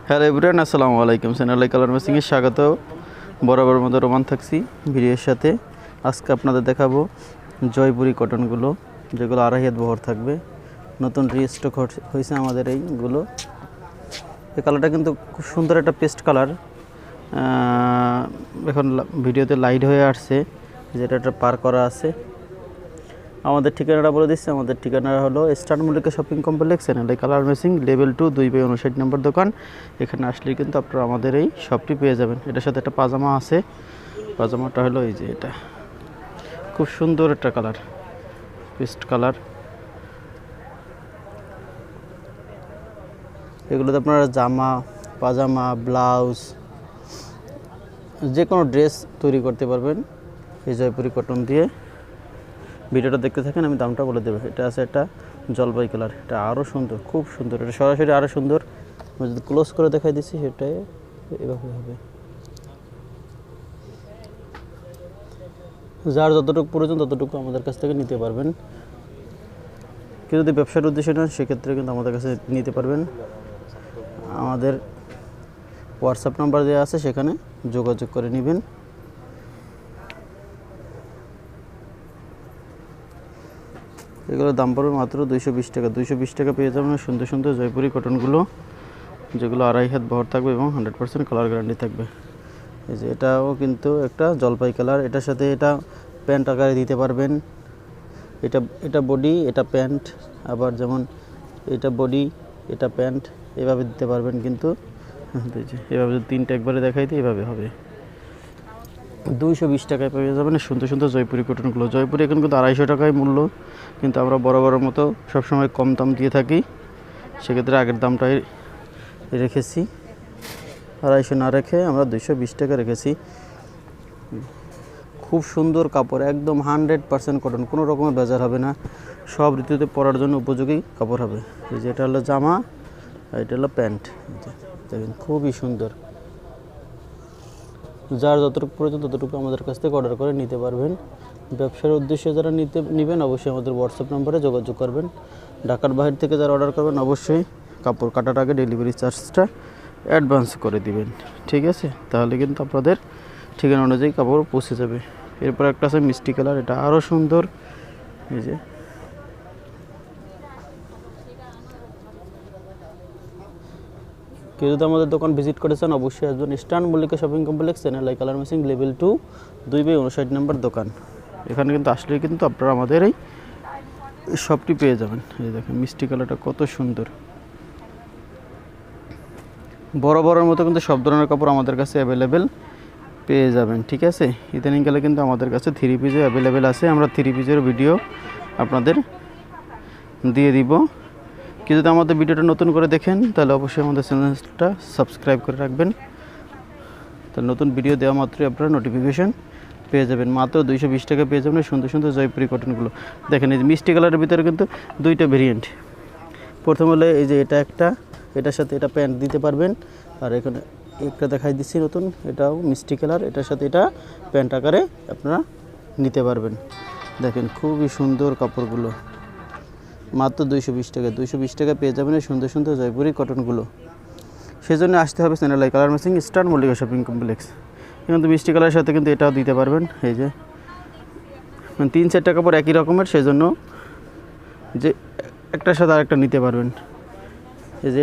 Hello everyone, আসসালামু আলাইকুম। চ্যানেলে কালার মেসিংয়ে স্বাগত। বরাবর মতো রোমান থাকছি ভিডিওর সাথে। আজকে আপনাদের দেখাবো জয়পুরি কটনগুলো, যেগুলো 2.5 হাত বহর থাকবে। নতুন রিস্টক হয়েছে আমাদের এইগুলো। এই কালারটা কিন্তু খুব সুন্দর একটা পেস্ট কালার। এখন ভিডিওতে লাইট হয়ে আসছে, যেটা একটা পার করা আছে। আমাদের ঠিকানাটা বলে দিচ্ছি। আমাদের ঠিকানা হলো স্টার মল্লিকা শপিং কমপ্লেক্স, চ্যানেলে কালার মেসিং, লেভেল 2, 2/59 নম্বর দোকান। এখানে আসলে কিন্তু আপনারা আমাদের এই শপটি পেয়ে যাবেন। এটার সাথে একটা পাজামা আছে। পাজামাটা হলো এই যে এটা, খুব সুন্দর একটা কালার, পেস্ট কালার। এগুলোতে আপনারা জামা, পাজামা, ব্লাউজ, যে কোনো ড্রেস তৈরি করতে পারবেন এই জয়পুরি কটন দিয়ে। ভিডিওটা দেখতে থাকেন, আমি দামটা বলে দেবো। এটা আছে একটা জলপাই কালার, এটা আরও সুন্দর, খুব সুন্দর। এটা সরাসরি আরও সুন্দর। আমি যদি ক্লোজ করে দেখাই দিচ্ছি, সেটাই এভাবে হবে। যার যতটুকু প্রয়োজন ততটুকু আমাদের কাছ থেকে নিতে পারবেন। কেউ যদি ব্যবসার উদ্দেশ্যে নেন, সেক্ষেত্রে কিন্তু আমাদের কাছে নিতে পারবেন। আমাদের হোয়াটসঅ্যাপ নাম্বার দেওয়া আছে, সেখানে যোগাযোগ করে নেবেন। এগুলোর দাম পড়বে মাত্র 220 টাকা। 220 টাকা পেয়ে যাবেন সুন্দর সুন্দর জয়পুরি কটনগুলো, যেগুলো 2.5 হাত বহর থাকবে এবং 100% কালার গ্যারান্টি থাকবে। এই যে এটাও কিন্তু একটা জলপাই কালার। এটার সাথে এটা প্যান্ট আকারে দিতে পারবেন। এটা বডি, এটা প্যান্ট। আবার যেমন এটা বডি, এটা প্যান্ট, এভাবে দিতে পারবেন। কিন্তু এভাবে যদি 3টা একবারে দেখাই দিই, এভাবে হবে। 220 টাকায় পেয়ে যাবেন সুন্দর সুন্দর জয়পুরি কটনগুলো। জয়পুরি এখন কিন্তু 250 টাকায় মূল্য, কিন্তু আমরা বরাবরের মতো সবসময় কম দাম দিয়ে থাকি। সেক্ষেত্রে আগের দামটাই রেখেছি, 250 না রেখে আমরা 220 টাকা রেখেছি। খুব সুন্দর কাপড়, একদম 100% কটন, কোনো রকমের বেজার হবে না। সব ঋতুতে পরার জন্য উপযোগী কাপড় হবে। এই যে এটা হলো জামা, আর এটা হলো প্যান্ট। দেখেন খুবই সুন্দর। যার যতটুকু প্রয়োজন ততটুকু আমাদের কাছ থেকে অর্ডার করে নিতে পারবেন। ব্যবসার উদ্দেশ্যে যারা নেবেন, অবশ্যই আমাদের হোয়াটসঅ্যাপ নম্বরে যোগাযোগ করবেন। ঢাকার বাইরে থেকে যারা অর্ডার করবেন, অবশ্যই কাপড় কাটার আগে ডেলিভারি চার্জটা অ্যাডভান্স করে দিবেন। ঠিক আছে, তাহলে কিন্তু আপনাদের ঠিকানা অনুযায়ী কাপড় পৌঁছে যাবে। এরপর একটা আছে মিষ্টি কালার, এটা আরও সুন্দর। এই যে কেউ যদি আমাদের দোকান ভিজিট করেছেন, অবশ্যই আসবেন স্টার মল্লিকা শপিং কমপ্লেক্স, চ্যানেলে কালার মেসিং, লেভেল 2, 2/59 নম্বর দোকান। এখানে কিন্তু আসলে কিন্তু আপনারা আমাদের এই শপটি পেয়ে যাবেন। এই দেখেন মিষ্টি কালারটা কত সুন্দর। বড়ের মতো কিন্তু সব ধরনের কাপড় আমাদের কাছে অ্যাভেলেবেল পেয়ে যাবেন। ঠিক আছে, ইদানিংকালে কিন্তু আমাদের কাছে 3 পিসও অ্যাভেলেবেল আছে। আমরা 3 পিসের ভিডিও আপনাদের দিয়ে দিব। কেউ যদি আমাদের ভিডিওটা নতুন করে দেখেন, তাহলে অবশ্যই আমাদের চ্যানেলটা সাবস্ক্রাইব করে রাখবেন। তাহলে নতুন ভিডিও দেওয়া মাত্রই আপনারা নোটিফিকেশন পেয়ে যাবেন। মাত্র 220 টাকা পেয়ে যাবেন সুন্দর সুন্দর জয়পুরি কটনগুলো। দেখেন এই যে মিষ্টি কালারের ভিতরে কিন্তু 2টা ভেরিয়েন্ট। প্রথম হলে এই যে এটা একটা, এটার সাথে এটা প্যান্ট দিতে পারবেন। আর এখানে একটা দেখাই দিচ্ছি নতুন, এটাও মিষ্টি কালার, এটার সাথে এটা প্যান্ট আকারে আপনারা নিতে পারবেন। দেখেন খুবই সুন্দর কাপড়গুলো, মাত্র 220 টাকা। 220 টাকা পেয়ে যাবেন সুন্দর সুন্দর জয়পুরি কটনগুলো। সেজন্য আসতে হবে চ্যানেলে colour messing, star Mallika shopping complex. কিন্তু মিষ্টি কালারের সাথে কিন্তু এটাও দিতে পারবেন। এই যে 3-4টা কাপড় একই রকমের, সেজন্য যে একটার সাথে আরেকটা নিতে পারবেন। এই যে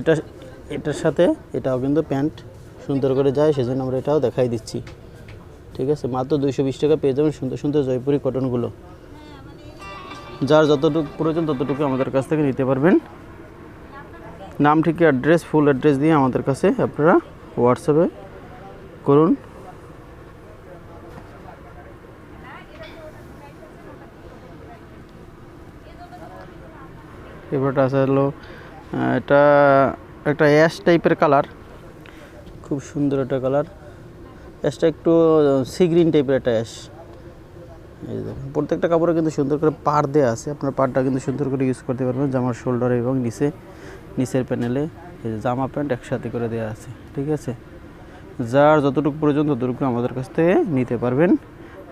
এটার সাথে এটাও কিন্তু প্যান্ট সুন্দর করে যায়, সেজন্য আমরা এটাও দেখাই দিচ্ছি। ঠিক আছে, মাত্র 220 টাকা পেয়ে যাবেন সুন্দর সুন্দর জয়পুরি কটনগুলো। যার যতটুকু প্রয়োজন ততটুকু আমাদের কাছ থেকে নিতে পারবেন। নাম, ঠিকানা, অ্যাড্রেস, ফুল অ্যাড্রেস দিয়ে আমাদের কাছে আপনারা হোয়াটসঅ্যাপে করুন। এবারটা আছে হলো এটা একটা অ্যাশ টাইপের কালার, খুব সুন্দর একটা কালার। অ্যাশটা একটু সি গ্রিন টাইপের একটা অ্যাশ। এই দেখুন প্রত্যেকটা কাপড়ে কিন্তু সুন্দর করে পাড় দেওয়া আছে। আপনার পাড়টা কিন্তু সুন্দর করে ইউজ করতে পারবেন জামার শোল্ডারে এবং নিচের প্যানেলে। এই যে জামা প্যান্ট একসাথে করে দেওয়া আছে। ঠিক আছে, যার যতটুকু প্রয়োজন ততটুকু আমাদের কাছ থেকে নিতে পারবেন।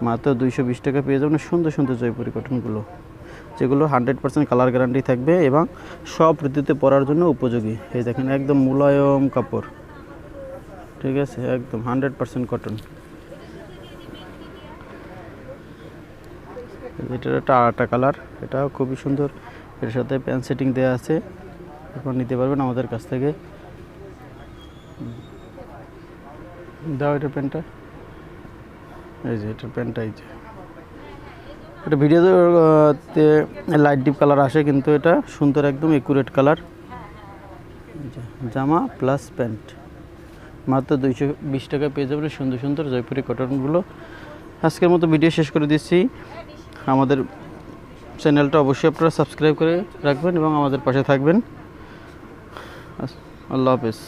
মাত্র 220 টাকা পেয়ে যাবেন সুন্দর সুন্দর জয়পুরি কটনগুলো। যেগুলো 100% কালার গ্যারান্টি থাকবে এবং সব ঋতুতে পরার জন্য উপযোগী। এই দেখেন একদম মুলায়ম কাপড়, ঠিক আছে, একদম 100% কটন। এটার একটা আরেকটা কালার, এটাও খুবই সুন্দর, এর সাথে প্যান্ট সেটিং দেওয়া আছে, এখন নিতে পারবেন আমাদের কাছ থেকে। দাও এটার প্যান্টটা, এই যে এটার প্যান্টটা, এই যে এটা ভিডিওতে লাইট ডিপ কালার আসে, কিন্তু এটা সুন্দর একদম একুরেট কালার। জামা প্লাস প্যান্ট মাত্র 220 টাকায় পেয়ে যাবেন সুন্দর সুন্দর জয়পুরি কটনগুলো। আজকের মতো ভিডিও শেষ করে দিচ্ছি। আমাদের চ্যানেলটা অবশ্যই আপনারা সাবস্ক্রাইব করে রাখবেন এবং আমাদের পাশে থাকবেন। আল্লাহ হাফেজ।